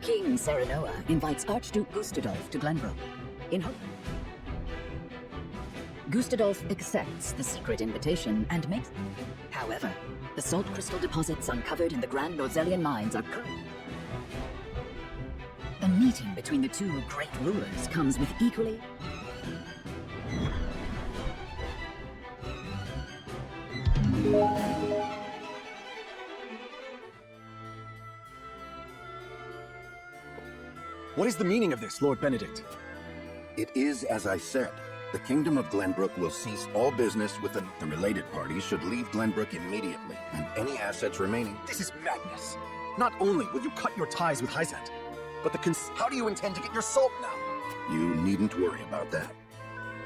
King Serenoa invites Archduke Gustadolf to Glenbrook. Gustadolf accepts the secret invitation and makes... However, the salt crystal deposits uncovered in the Grand Norzelian mines are A meeting between the two great rulers comes with equally... What is the meaning of this, Lord Benedict? It is as I said. The Kingdom of Glenbrook will cease all business with the related parties should leave Glenbrook immediately, and any assets remaining... This is madness. Not only will you cut your ties with Hyzant, but how do you intend to get your salt now? You needn't worry about that.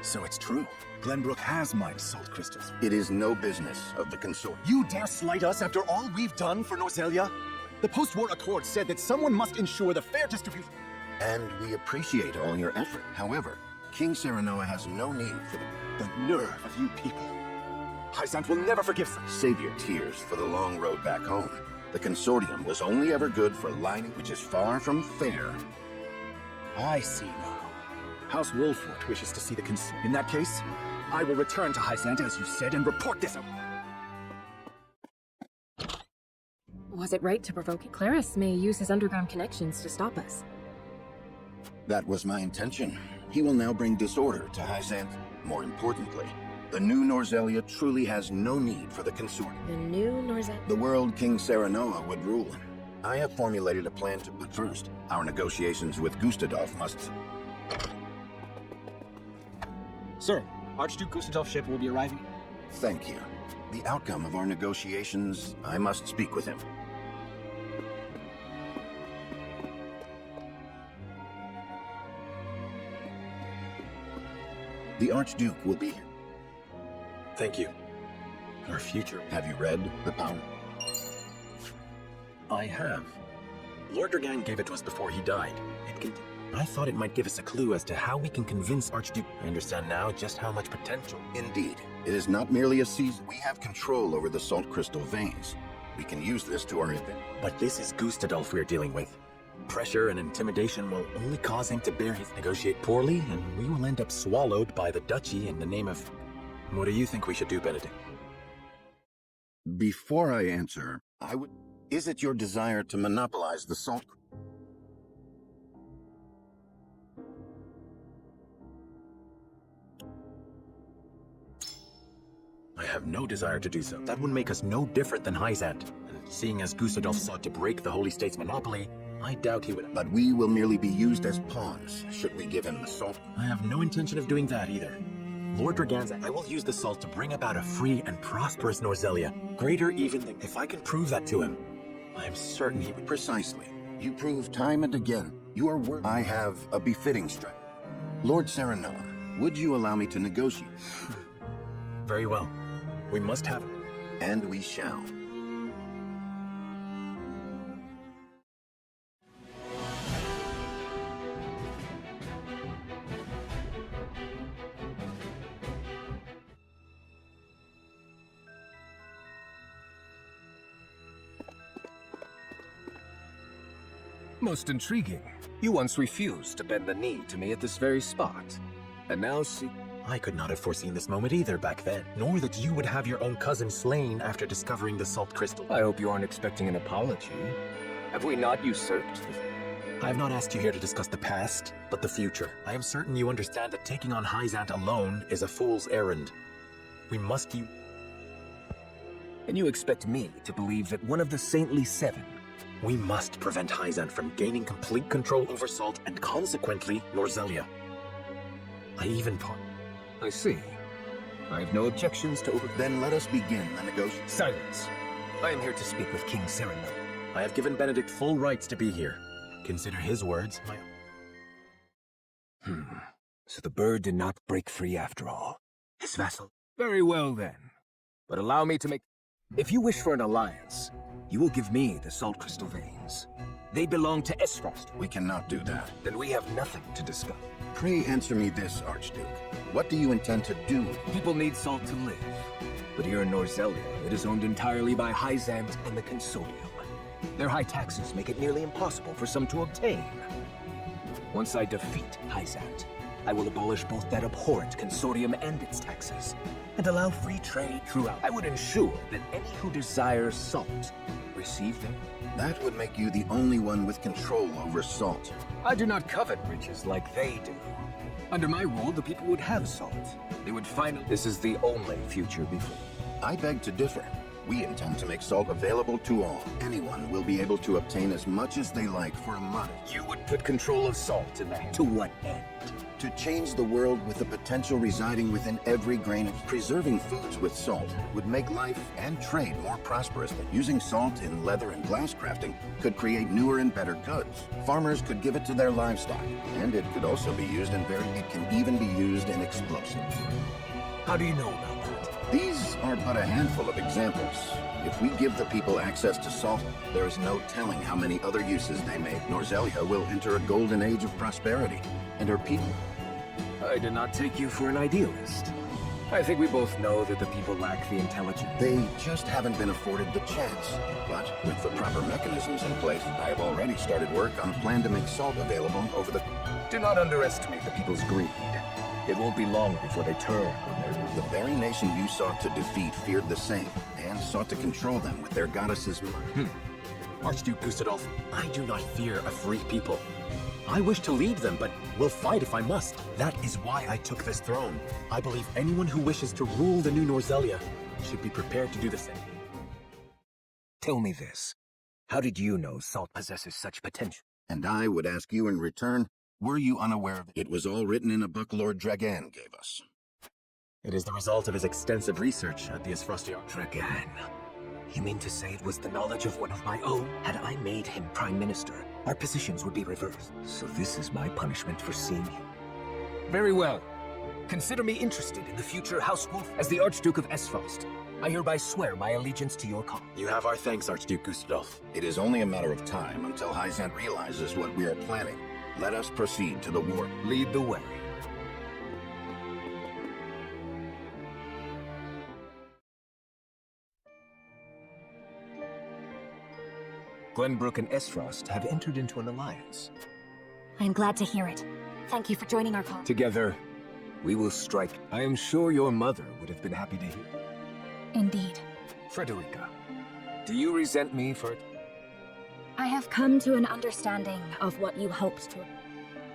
So it's true. Glenbrook has mined salt crystals. It is no business of the consort. You dare slight us after all we've done for Norzelia? The post-war accord said that someone must ensure the fair distribution... And we appreciate all your effort. However, King Serenoa has no need for the nerve of you people. Hyzant will never forgive such. Save your tears for the long road back home. The consortium was only ever good for lining, which is far from fair. I see now. House Wolfwood wishes to see the In that case, I will return to Hyzant as you said and report this out. Was it right to provoke it? Claris may use his underground connections to stop us. That was my intention. He will now bring disorder to Hyzant. More importantly, the new Norzelia truly has no need for the consort. The new Norzelia? The world King Serenoa would rule. I have formulated a plan to... But first, our negotiations with Gustadolf must... Sir, Archduke Gustadolf's ship will be arriving. Thank you. The outcome of our negotiations, I must speak with him. The Archduke will be here. Thank you. Our future. Have you read The Power? I have. Lord Dragan gave it to us before he died. I thought it might give us a clue as to how we can convince Archduke. I understand now just how much potential. Indeed. It is not merely a season. We have control over the salt crystal veins. We can use this to our advantage. But this is Gustadolf we're dealing with. Pressure and intimidation will only cause him to bear his negotiate poorly, and we will end up swallowed by the duchy in the name of... What do you think we should do, Benedict? Before I answer, I would... Is it your desire to monopolize the salt... I have no desire to do so. That would make us no different than Hyzant. And seeing as Gustadolf sought to break the Holy State's monopoly, I doubt he would. But we will merely be used as pawns, should we give him the salt. I have no intention of doing that either. Lord Dragan's, I will use the salt to bring about a free and prosperous Norzelia, greater even than... If I can prove that to him, I am certain he would... Precisely. You prove time and again you are worth... I have a befitting strike. Lord Serenoa, would you allow me to negotiate? Very well. We must have it. And we shall. Most intriguing. You once refused to bend the knee to me at this very spot. And now see... I could not have foreseen this moment either back then, nor that you would have your own cousin slain after discovering the salt crystal. I hope you aren't expecting an apology. Have we not usurped? I have not asked you here to discuss the past, but the future. I am certain you understand that taking on Hyzant alone is a fool's errand. We must use... And you expect me to believe that one of the saintly seven... We must prevent Hyzant from gaining complete control over salt and consequently Norzelia. I even I see. I have no objections to Then let us begin the negotiation. Silence. I am here to speak with King Serenoa. I have given Benedict full rights to be here. Consider his words my... So the bird did not break free after all. His vassal. Very well then. But allow me to make... If you wish for an alliance, you will give me the salt crystal veins. They belong to Esfrost. We cannot do that. Then we have nothing to discuss. Pray answer me this, Archduke. What do you intend to do? People need salt to live. But here in Norzelia, it is owned entirely by Hyzant and the Consortium. Their high taxes make it nearly impossible for some to obtain. Once I defeat Hyzant, I will abolish both that abhorrent consortium and its taxes, and allow free trade throughout. I would ensure that any who desire salt receive them. That would make you the only one with control over salt. I do not covet riches like they do. Under my rule, the people would have salt. They would finally... This is the only future before. I beg to differ. We intend to make salt available to all. Anyone will be able to obtain as much as they like for a month. You would put control of salt in the hand. To what end? To change the world with the potential residing within every grain of... Preserving foods with salt would make life and trade more prosperous. Using salt in leather and glass crafting could create newer and better goods. Farmers could give it to their livestock, and it could also be used in It can even be used in explosives. How do you know about that? These are but a handful of examples. If we give the people access to salt, there is no telling how many other uses they may. Norzelia will enter a golden age of prosperity, and her people... I did not take you for an idealist. I think we both know that the people lack the intelligence. They just haven't been afforded the chance. But with the proper mechanisms in place, I have already started work on a plan to make salt available over the... Do not underestimate the people's greed. It won't be long before they turn. The very nation you sought to defeat feared the same, and sought to control them with their goddesses' might. Archduke Gustadolf, I do not fear a free people. I wish to lead them, but will fight if I must. That is why I took this throne. I believe anyone who wishes to rule the new Norzelia should be prepared to do the same. Tell me this. How did you know salt possesses such potential? And I would ask you in return, were you unaware of it? It was all written in a book Lord Dragan gave us. It is the result of his extensive research at the Isfrosti. Dragan. You mean to say it was the knowledge of one of my own? Had I made him Prime Minister, our positions would be reversed. So this is my punishment for seeing him. Very well. Consider me interested in the future House Wolf as the Archduke of Esfrost. I hereby swear my allegiance to your cause. You have our thanks, Archduke Gustadolf. It is only a matter of time until Hyzant realizes what we are planning. Let us proceed to the war. Lead the way. Glenbrook and Esfrost have entered into an alliance. I'm glad to hear it. Thank you for joining our call. Together, we will strike. I am sure your mother would have been happy to hear. Indeed. Frederica, do you resent me for... I have come to an understanding of what you hoped to.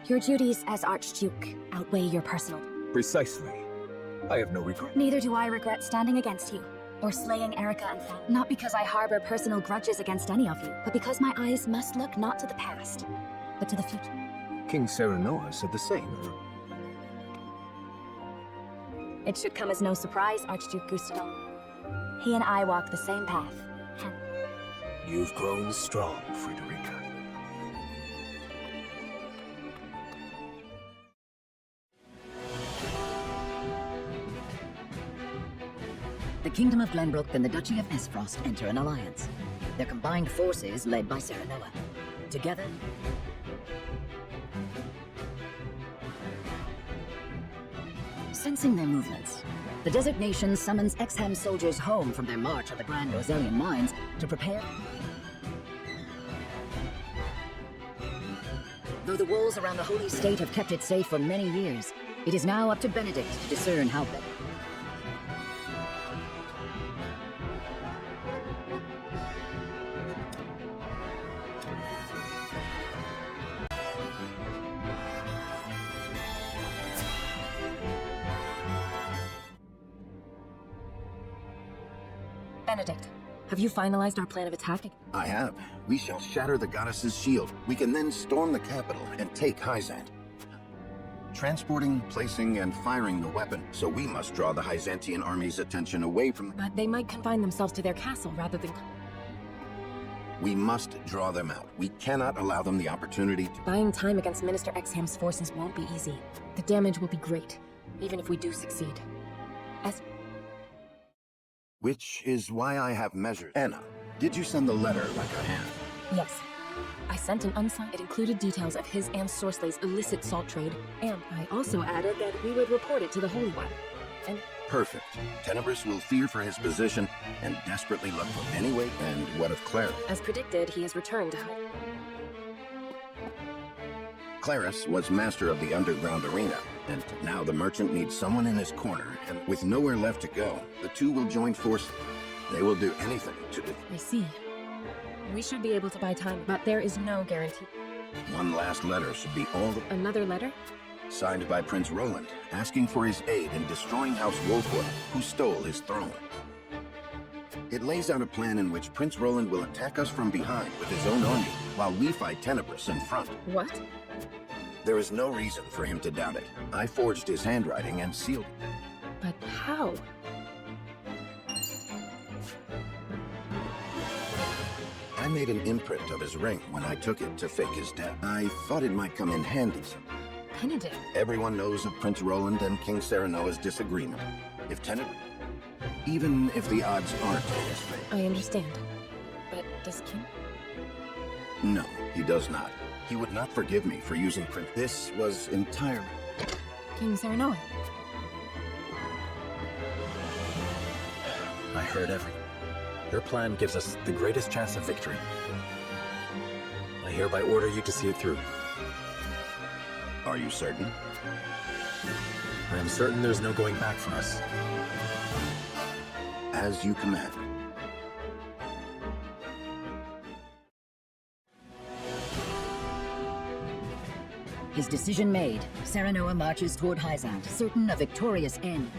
Your duties as Archduke outweigh your personal. Precisely. I have no regret. Neither do I regret standing against you, or slaying Erica and Thal. Not because I harbor personal grudges against any of you, but because my eyes must look not to the past, but to the future. King Serenoa said the same. It should come as no surprise, Archduke Gustadolf. He and I walk the same path. You've grown strong, Frederica. The Kingdom of Glenbrook and the Duchy of Esfrost enter an alliance. Their combined forces led by Serenoa. Together... Sensing their movements, the desert nation summons Exham soldiers home from their march on the Grand Norzelian mines to prepare... Though the walls around the Holy State have kept it safe for many years, it is now up to Benedict to discern how better. Benedict, have you finalized our plan of attack? I have. We shall shatter the goddess's shield. We can then storm the capital and take Hyzant. Transporting, placing, and firing the weapon, so we must draw the Hyzantian army's attention away from... But they might confine themselves to their castle rather than... We must draw them out. We cannot allow them the opportunity to... Buying time against Minister Exham's forces won't be easy. The damage will be great, even if we do succeed. Which is why I have measured. Anna, did you send the letter like I have? Yes. I sent an unsigned. It included details of his and Sorceley's illicit salt trade, and I also added that we would report it to the Holy One. And Perfect. Tenebris will fear for his position and desperately look for any way. And what of Claris? As predicted, he has returned to Claris was master of the underground arena, and now the merchant needs someone in his corner, and with nowhere left to go, the two will join forces. They will do anything to do. I see. We should be able to buy time, but there is no guarantee. One last letter should be all the... Another letter? Signed by Prince Roland, asking for his aid in destroying House Wolfwood, who stole his throne. It lays out a plan in which Prince Roland will attack us from behind with his own army, while we fight Tenebris in front. What? There is no reason for him to doubt it. I forged his handwriting and sealed it. But how? I made an imprint of his ring when I took it to fake his death. I thought it might come in handy. Penitent. Everyone knows of Prince Roland and King Serenoa's disagreement. If Tenebris... Even if the odds aren't in his favor. I understand. But does King? No, he does not. He would not forgive me for using Prince. This was entirely... King Serenoa. I heard everything. Your plan gives us the greatest chance of victory. I hereby order you to see it through. Are you certain? I am certain there's no going back for us. As you command. His decision made, Serenoa marches toward Hyzant, certain a victorious end.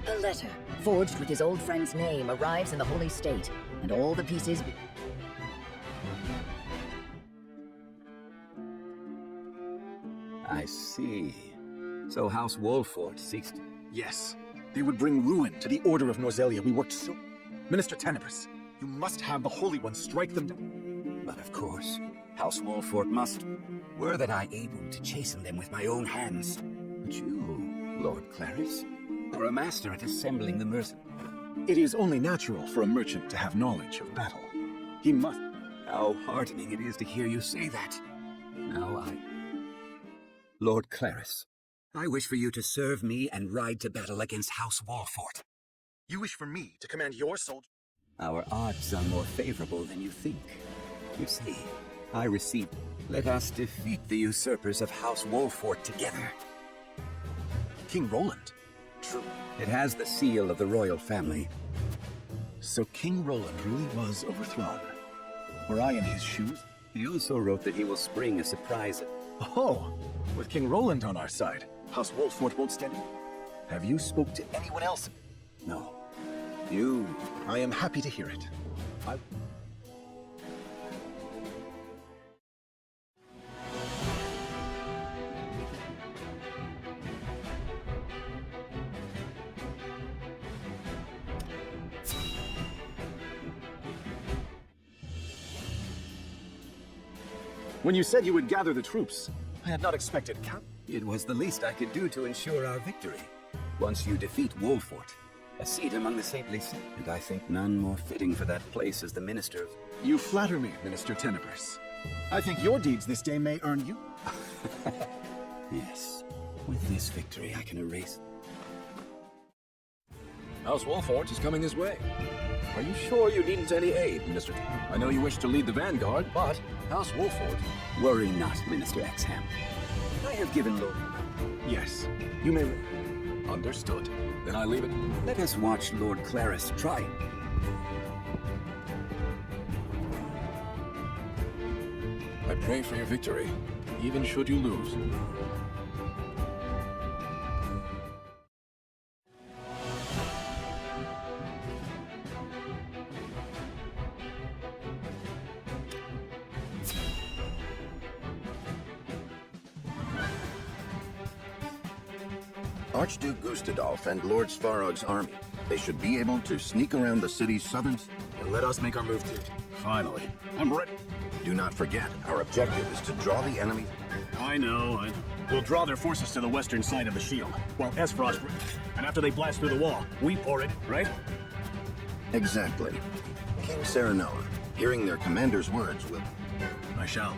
A letter, forged with his old friend's name, arrives in the Holy State, and all the pieces... I see. So House Wolfwood seeks to... Yes, they would bring ruin to the Order of Norzelia. We worked so... Minister Tenebris, you must have the Holy One strike them down. But of course, House Wolfwood must. Were that I able to chasten them with my own hands. But you, Lord Claris, are a master at assembling the mercenaries. It is only natural for a merchant to have knowledge of battle. He must... How heartening it is to hear you say that. Now Lord Claris, I wish for you to serve me and ride to battle against House Wolfwood. You wish for me to command your soldiers? Our odds are more favorable than you think. You see, I received... Let us defeat the usurpers of House Wolfwood together. King Roland? True. It has the seal of the royal family. So King Roland really was overthrown. Were I in his shoes? He also wrote that he will spring a surprise... Oh, with King Roland on our side, House Wolfwood won't stand. Have you spoke to anyone else? No. You... I am happy to hear it. When you said you would gather the troops, I had not expected It was the least I could do to ensure our victory. Once you defeat Wolfwood, a seat among the saintly, and I think none more fitting for that place as the minister of... You flatter me, Minister Tenebris. I think your deeds this day may earn you. Yes. With this victory, I can erase... House Wolfwood is coming this way. Are you sure you needn't any aid, Mr. I know you wish to lead the vanguard, but House Wolfwood... Worry not, Minister Exham. I have given Lord... Yes, you may... Understood. Then I leave it. Let us watch Lord Claris try. I pray for your victory, even should you lose. Archduke Gustadolf and Lord Svarog's army. They should be able to sneak around the city's southern... And let us make our move too. Finally. I'm ready. Do not forget, our objective is to draw the enemy... I know. We'll draw their forces to the western side of the shield, while Esfrost... And after they blast through the wall, we pour it, right? Exactly. King Serenoa, hearing their commander's words, will... I shall.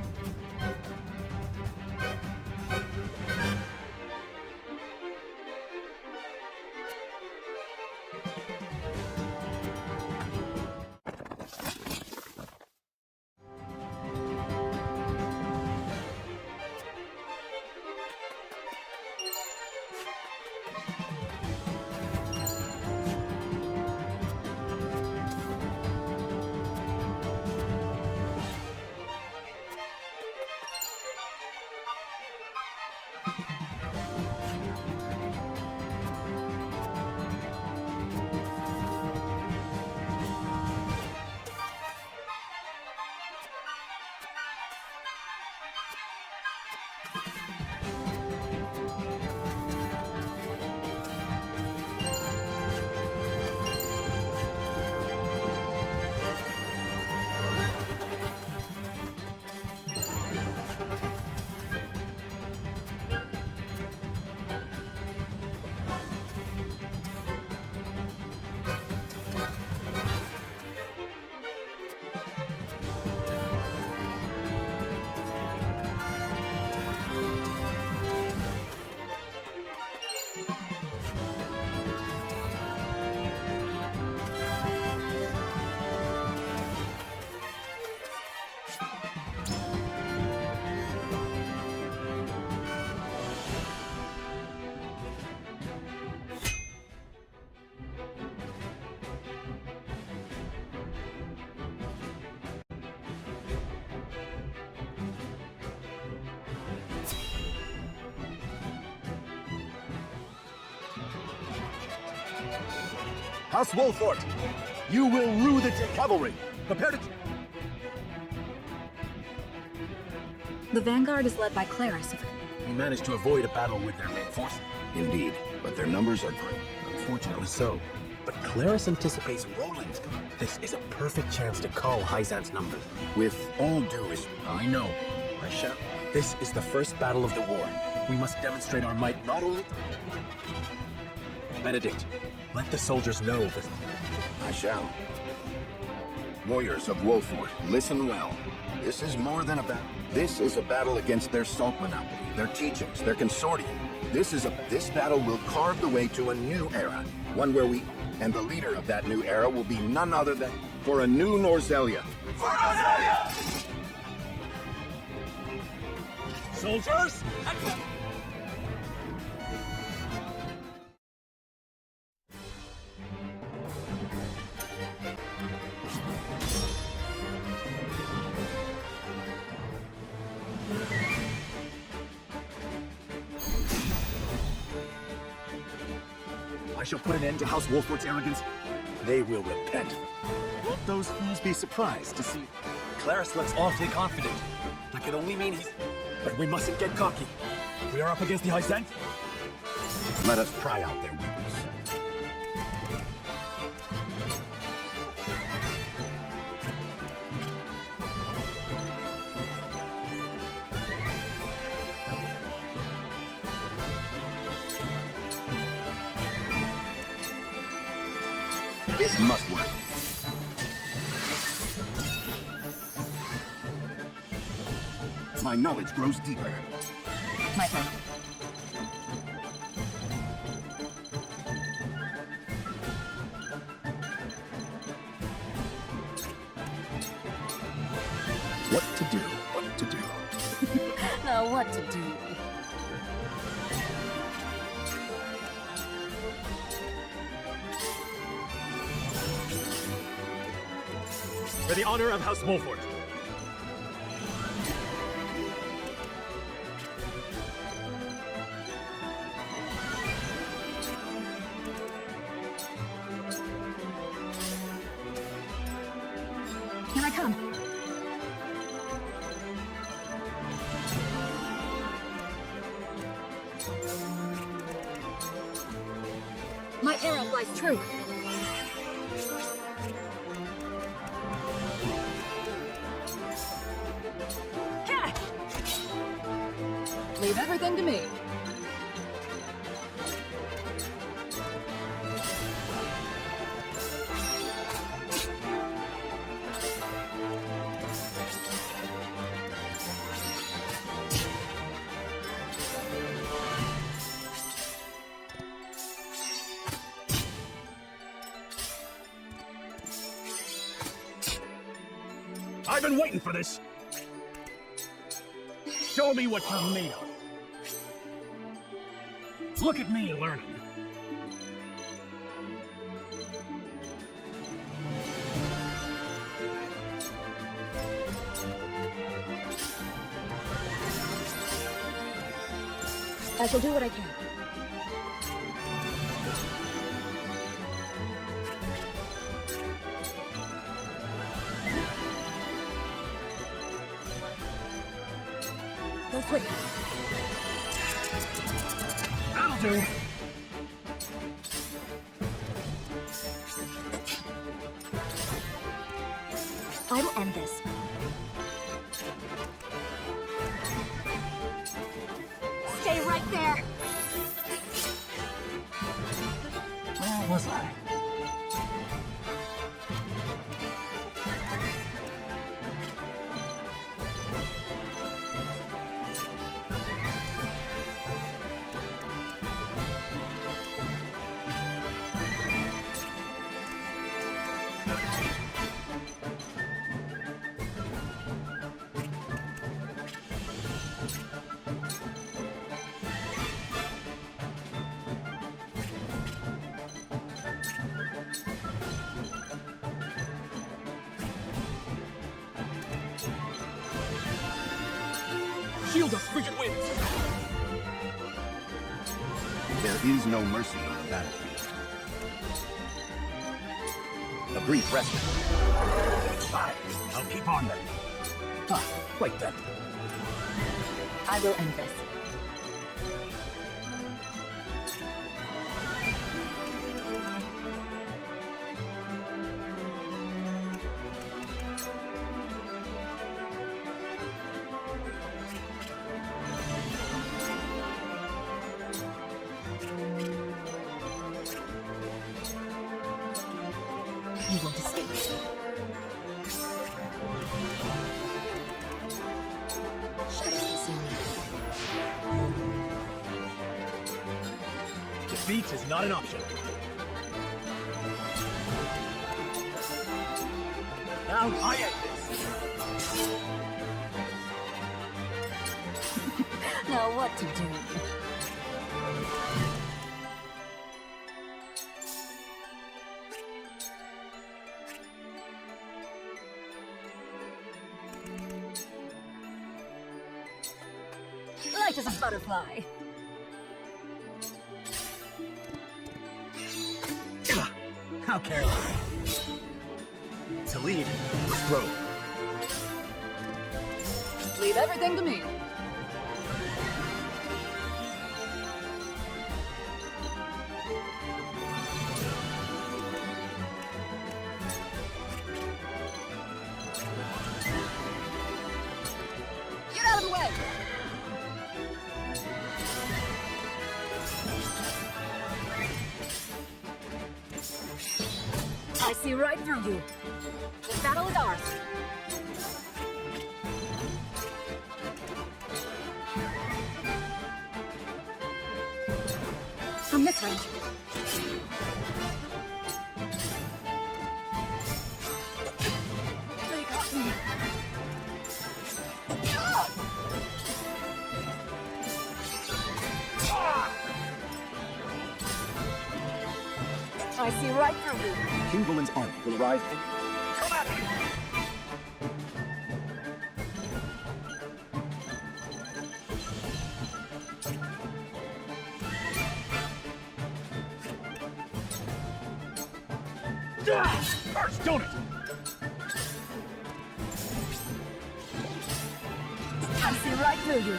House Wolfort, you will rue the cavalry. Prepare to... The vanguard is led by Claris. We managed to avoid a battle with their main force. Indeed, but their numbers are great. Unfortunately so. But Claris anticipates Roland's. This is a perfect chance to call Hyzan's numbers. With all due respect, I know. I shall. This is the first battle of the war. We must demonstrate our might not only... Benedict, let the soldiers know that... I shall. Warriors of Wolfort, listen well. This is more than a battle. This is a battle against their salt monopoly, their teachings, their consortium. This battle will carve the way to a new era, one where we... And the leader of that new era will be none other than... For a new Norzelia. For Norzelia! Soldiers! I shall put an end to House Wolfort's arrogance. They will repent. Won't those fools be surprised to see... Claris looks awfully confident. That can only mean he's... But we mustn't get cocky. We are up against the Hyzan. Let us pry out their weakness. This must work. My knowledge grows deeper. My turn. What to do? What to do? Now what to do? For the honor of House Wolfort. Here I come. My arrow flies true. Leave everything to me. I've been waiting for this. Show me what you're made of. Look at me learning. I shall do what I can. Go quick. That'll do. I will end this. Stay right there. Where was I? Shield us, frigid winds! There is no mercy on the battlefield. A brief respite. Fine. I'll keep on then. Ah, wait then. I will end this. You won't escape. Shadows consume me. Defeat is not an option. Now I end this. Now what to do? Light as a butterfly. How careless. To lead, throw. Leave everything to me. Get out of the way! I see right through you. The battle is ours. From this range. They got me. I see right through you. King Bulin's army will arrive in... Come at me! First, don't it! I see right through you.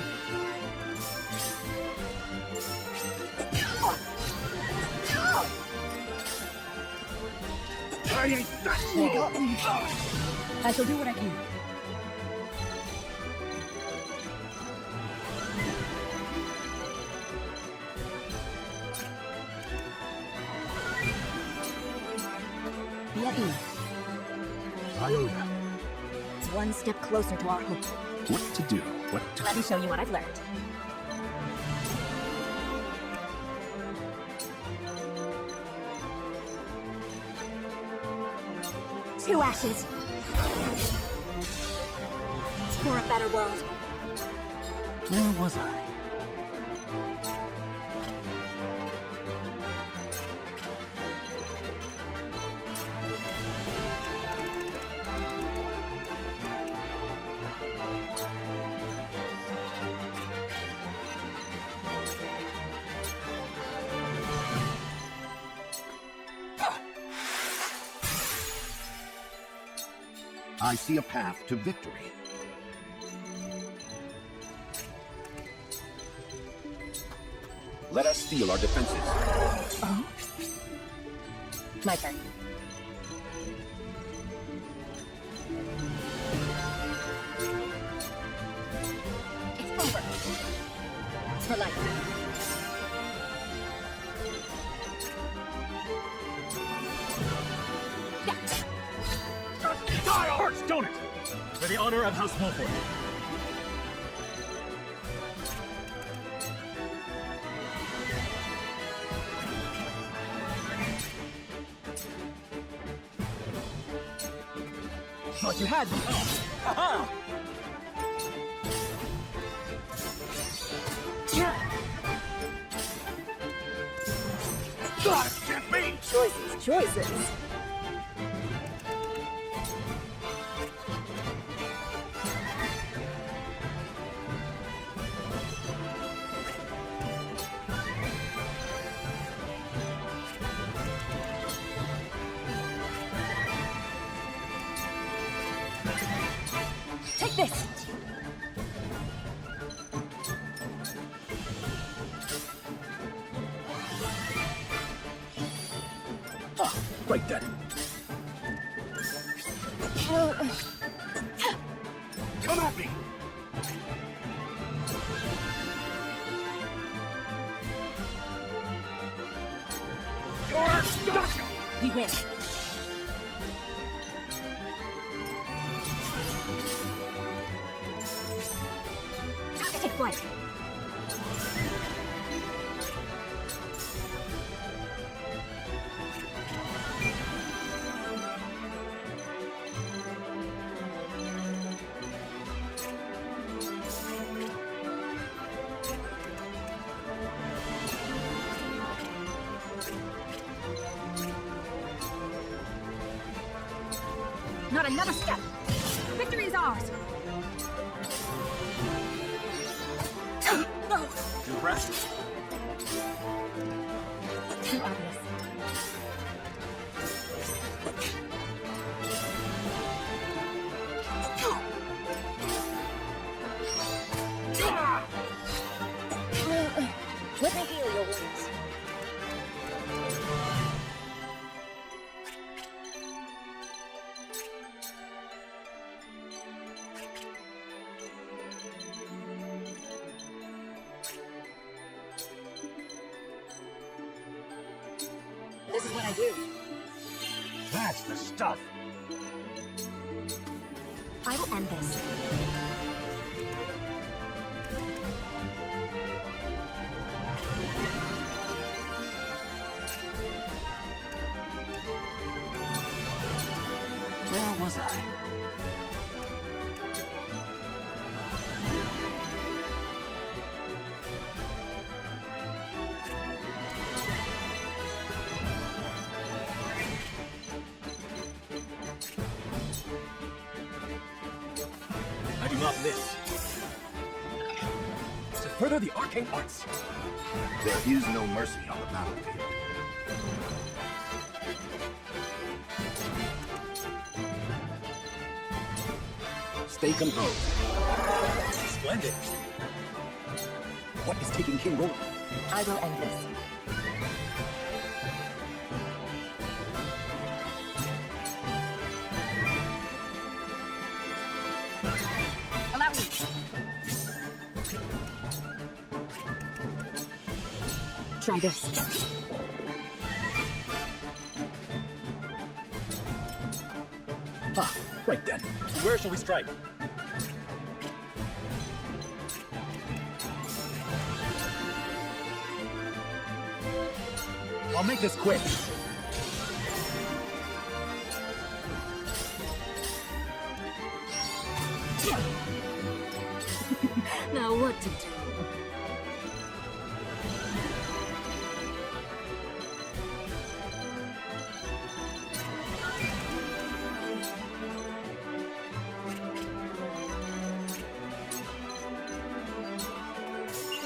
I ain't that You got slow. me. I shall do what I can. Be at ease. Iota. It's one step closer to our hope. What to do? What to Let me show you what I've learned. Two ashes. For a better world. Where was I? I see a path to victory. Let us steel our defenses. Oh? My turn. It's over. For life. First, don't it! For the honor of House Wolford. Thought you had me. Aha! God, it can't be! Choices. This! Ah, right then. Come at me! Gotcha! We win. Time to take flight. Not another step. Victory is ours. No. Impressed? Too obvious. Let me heal your wounds. This is what I do. That's the stuff. I will end this. Where was I? I do not miss. To further the arcane arts. There is no mercy on the battlefield. Stay composed. Splendid. What is taking King Roland? I will end this. Allow me. Try this. Ah, right then. Where shall we strike? I'll make this quick. Now what to do?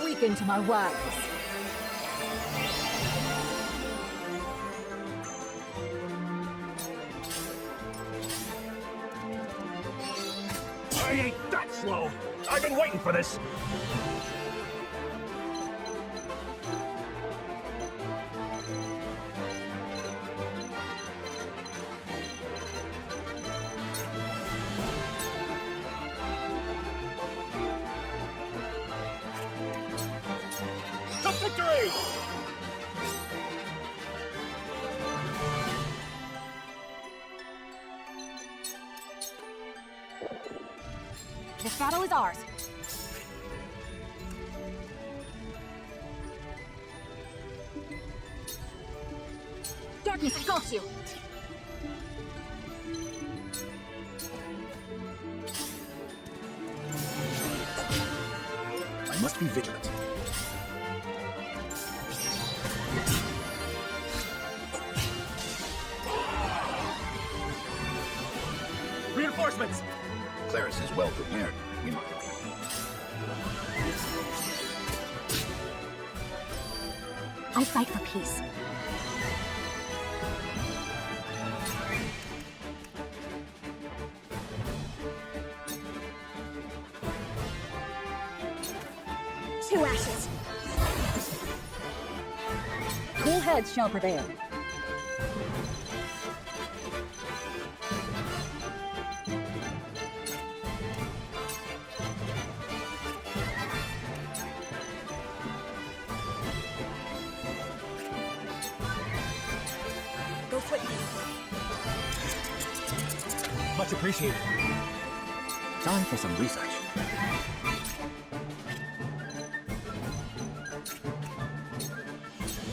Weaken to my wiles. I ain't that slow. I've been waiting for this. To victory! This battle is ours. Darkness engulfs you. I must be vigilant. Reinforcements! Claris is well prepared. We might. I fight for peace. to ashes. Cool heads shall prevail. Go quickly. Much appreciated. Time for some research.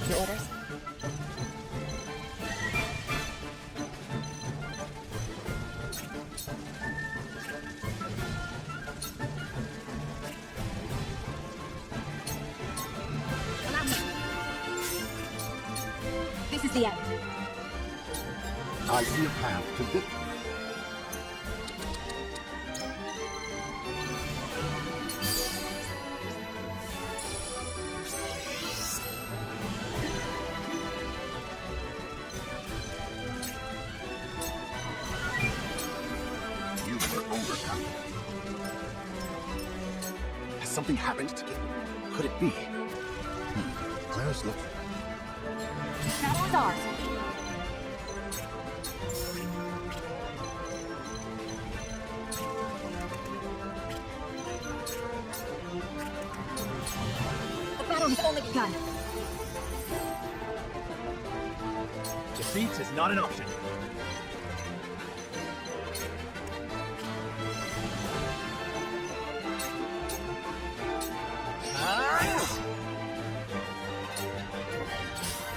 Your orders? Allow me. This is the end. I see a path to victory. You were overcome. Has something happened to Could it be? Claire's look. Battle is ours. The battle has only begun. Defeat is not an option.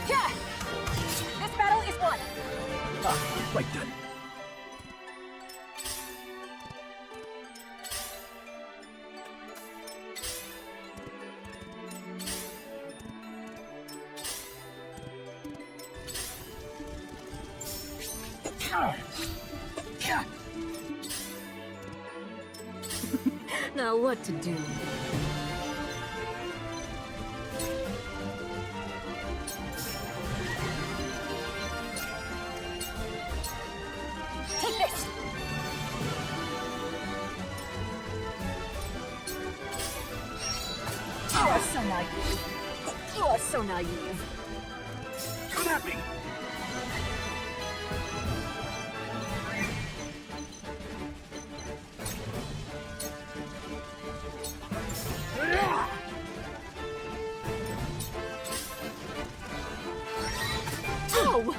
Yeah! This battle is won. Right then. Now what to do? Take this! You are so naive. You are so naive. Come at me! Oh!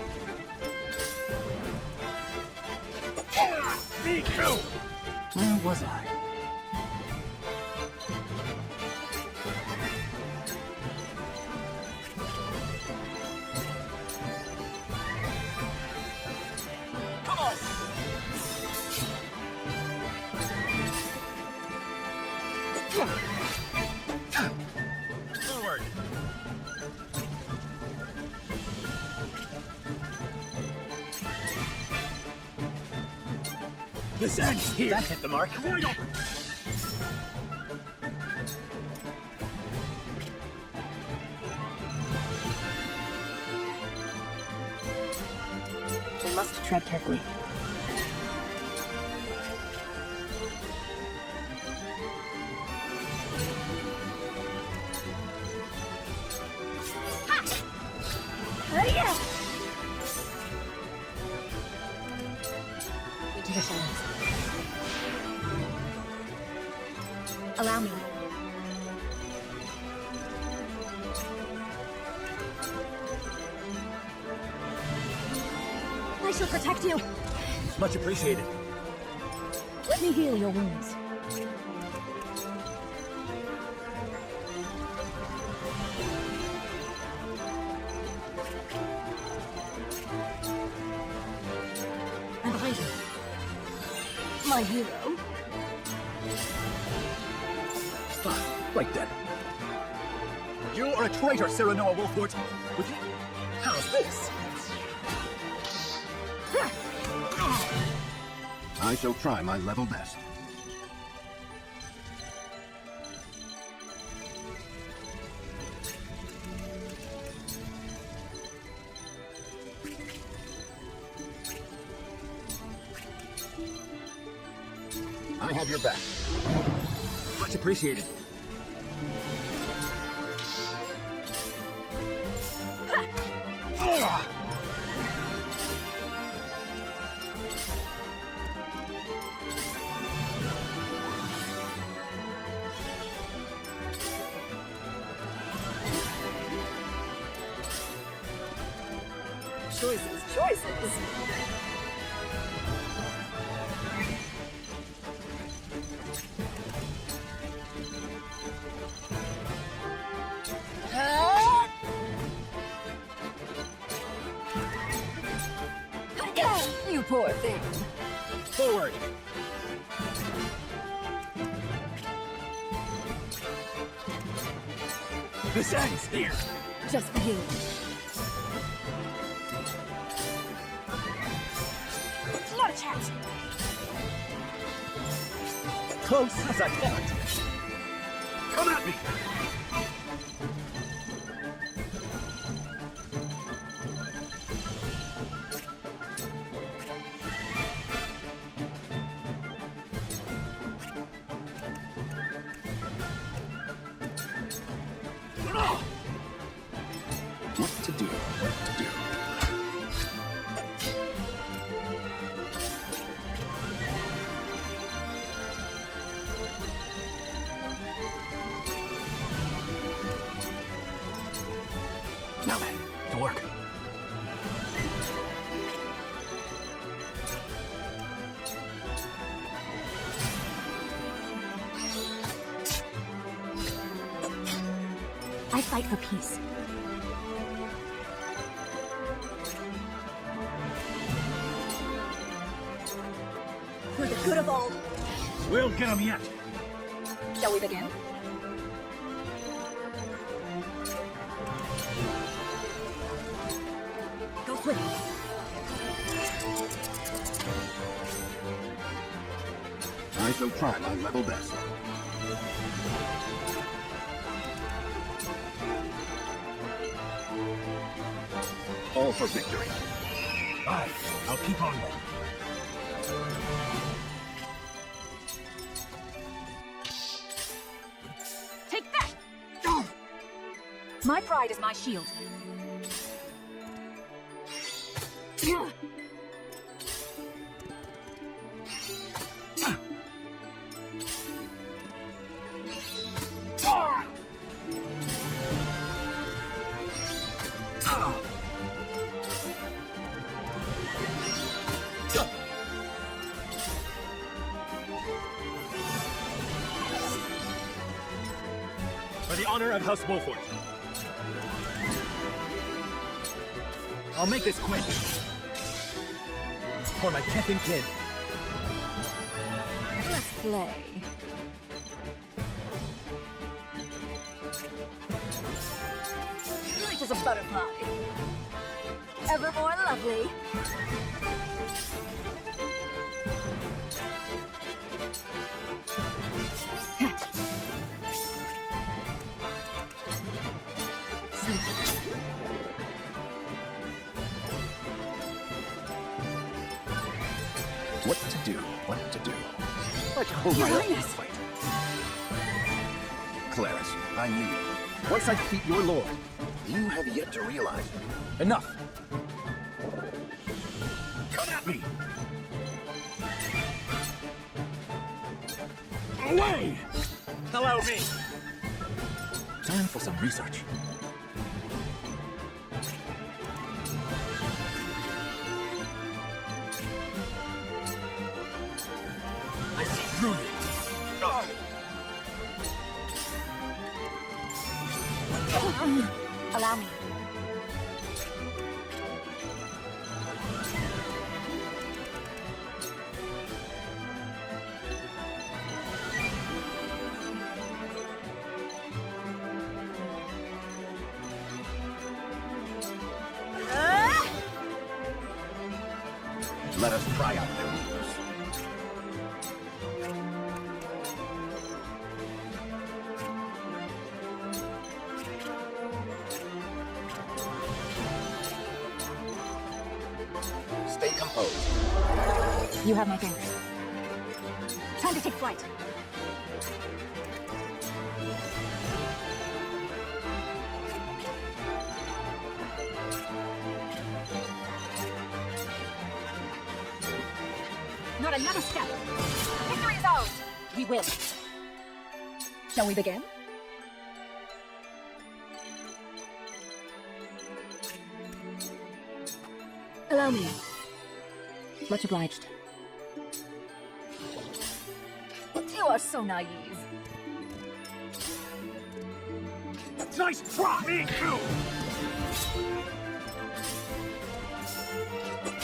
Me too! Where was I? Come on! Forward. This ends here! That hit the mark. Wide open! We must tread carefully. Yeah! Into the shadows. Allow me. I shall protect you. Much appreciated. Let me heal your wounds. I'm behind you. My hero. Right then. You are a traitor, Cyranoa Wolfwort. Would you... How's this? I shall try my level best. I have your back. Much appreciated. Choices. You poor thing. Forward! This ends here! Just for you. Not a chance. Close as I thought! Come at me! What to do? What to do? Now then, to work. I fight for peace. For the good of all. We'll get him yet! Shall we begin? Go quick. I shall try my level best. All for victory. Aye, I'll keep on then. Take that! Oh. My pride is my shield. For the honor of House Wolford. I'll make this quick. For my kith and kin. Let's play. Light as a butterfly. Ever more lovely. What to do? What to do? I can hold my own. Yes. Fight. Claris, I need you. Once I defeat your lord. You have yet to realize. Enough! Come at me! Away! Allow me! Time for some research. I see through you! Allow me. Let us try out their rules. Stay composed. You have my thanks. Time to take flight. Not another step. Victory is ours. We will. Shall we begin? Allow me. Much obliged. You are so naive. Nice try! Me too!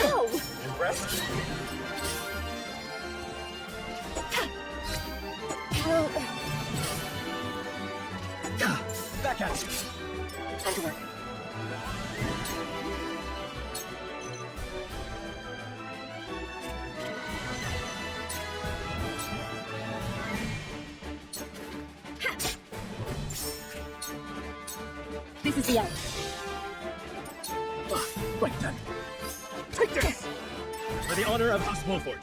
Ow! Impressed? Well, Back at you. Time to work. this is the end. Right then. Take this! For the honor of House Wolford.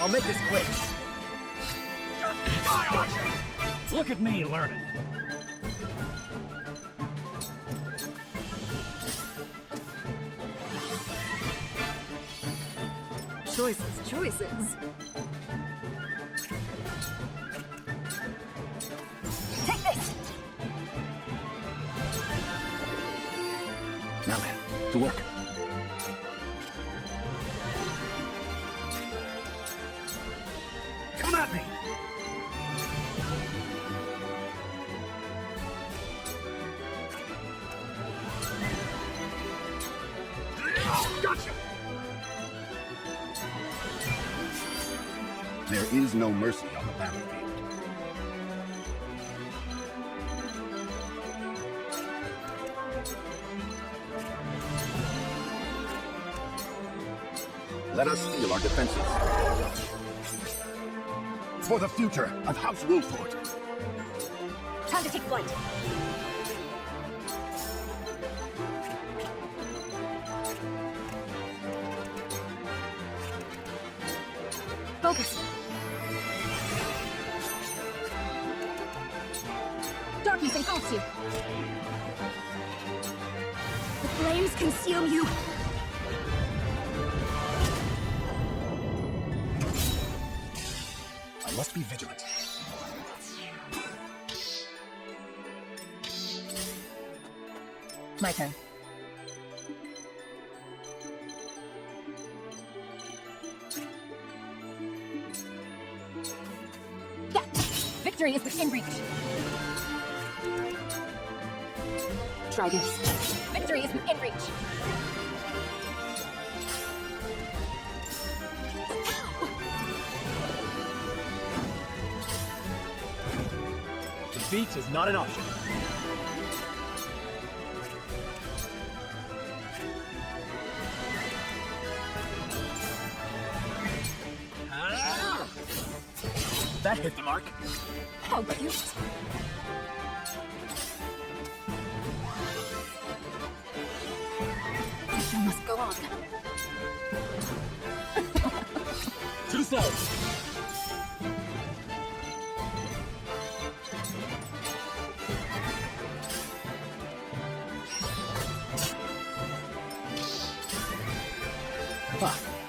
I'll make this quick. Look at me learning. Choices. Take this! Now then, to work. Come at me! Gotcha! There is no mercy on the battlefield. Let us steel our defenses. For the future of House Wolford. Time to take flight. Focus. Darkness engulfs you. The flames consume you. I must be vigilant. My turn. Yeah. Victory is within reach. Try this. Victory is within reach. Defeat is not an option. That hit the mark. How cute. The show must go on. Too slow.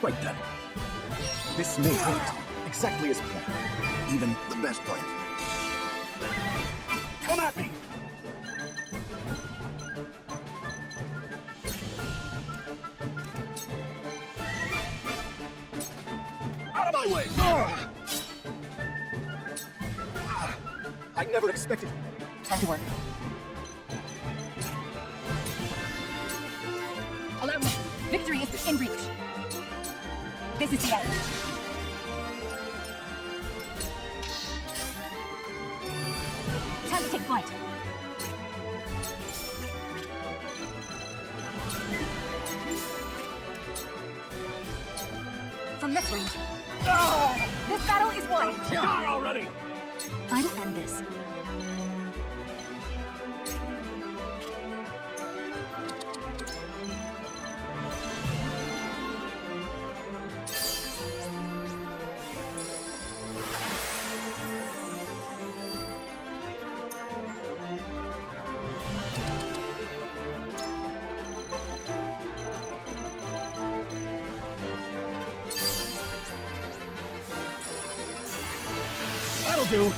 Right then. This may hit exactly as planned. Even the best plans. Come at me! Out of my way! I never expected. Time to work. Allow me. Victory is within reach. This is the end. Time to take flight. From this range. This battle is won. Die already! I will end this. That'll do!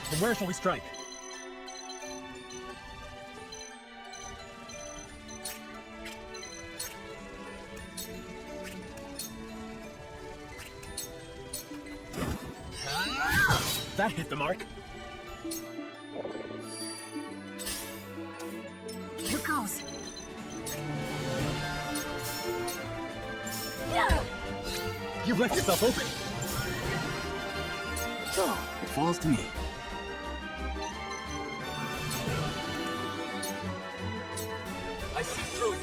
Then where shall we strike? That hit the mark. Here goes. You've left yourself open. So, it falls to me. I see through you.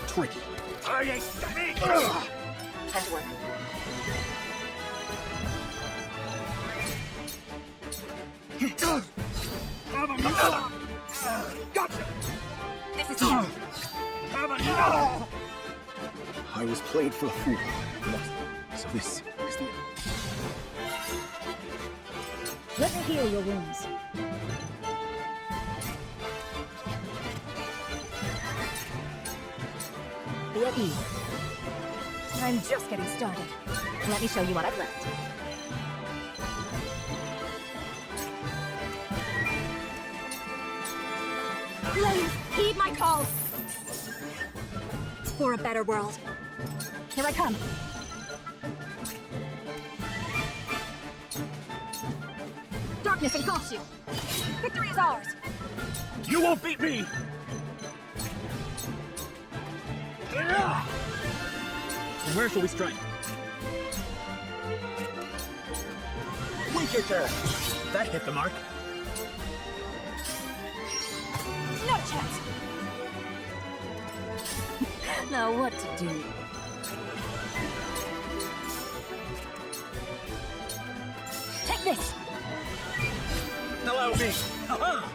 Tricky. I ain't me! Time to work. Gotcha! This is you. I was played for a fool. So this is the... Let me heal your wounds. Be at ease. I'm just getting started. Let me show you what I've learned. Please, heed my call. For a better world. Here I come. Darkness engulfs you. Victory is ours. You won't beat me! Then where shall we strike? Wait your turn! That hit the mark. No chance. Now what to do? Take this. Allow me! Aha!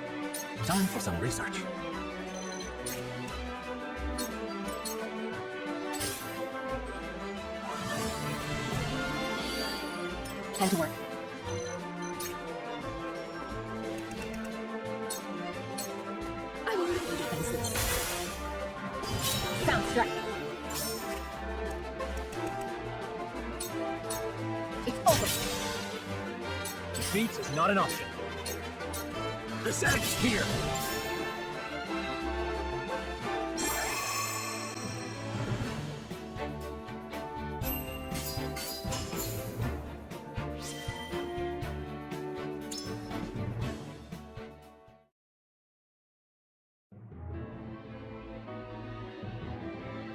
Time for some research. Time to work. I will lead the defenses. Sound strike. It's over. Defeat is not an option. This ends here!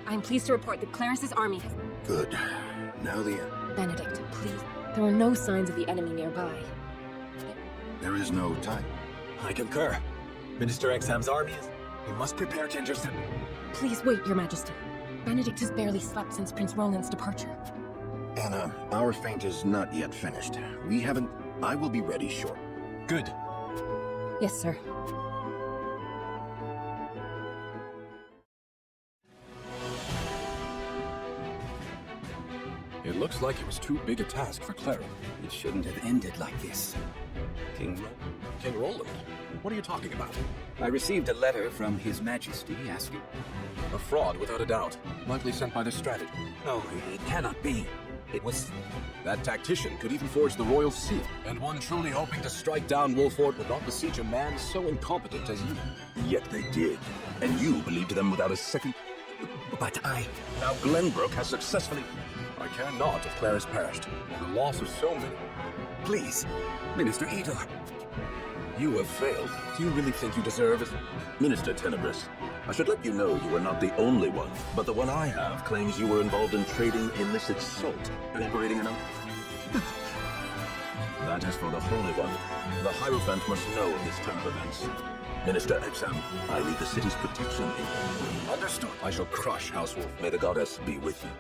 I'm pleased to report that Claris's army has... Good. Now the end. Benedict, please. There are no signs of the enemy nearby. There is no time. I concur. Minister Exham's army is... We must prepare to intercept. Please wait, Your Majesty. Benedict has barely slept since Prince Roland's departure. Anna, our feint is not yet finished. We haven't... I will be ready short. Good. Yes, sir. It looks like it was too big a task for Clara. It shouldn't have ended like this. King Roland? What are you talking about? I received a letter from His Majesty asking... A fraud, without a doubt. Likely sent by the strategist. No, it cannot be. It was... That tactician could even forge the royal seal. And one truly hoping to strike down Wolford would not beseech a man so incompetent as you. Yet they did. And you believed them without a second... But I... Now Glenbrook has successfully... I care not if Clara's perished. The loss of so many. Please, Minister Edor. You have failed. Do you really think you deserve it? Minister Tenebris, I should let you know you are not the only one, but the one I have claims you were involved in trading illicit salt, liberating an... That is for the Holy One. The Hierophant must know of this turn of events. Minister Exham, I need the city's protection. Understood. I shall crush House Wolf. May the goddess be with you.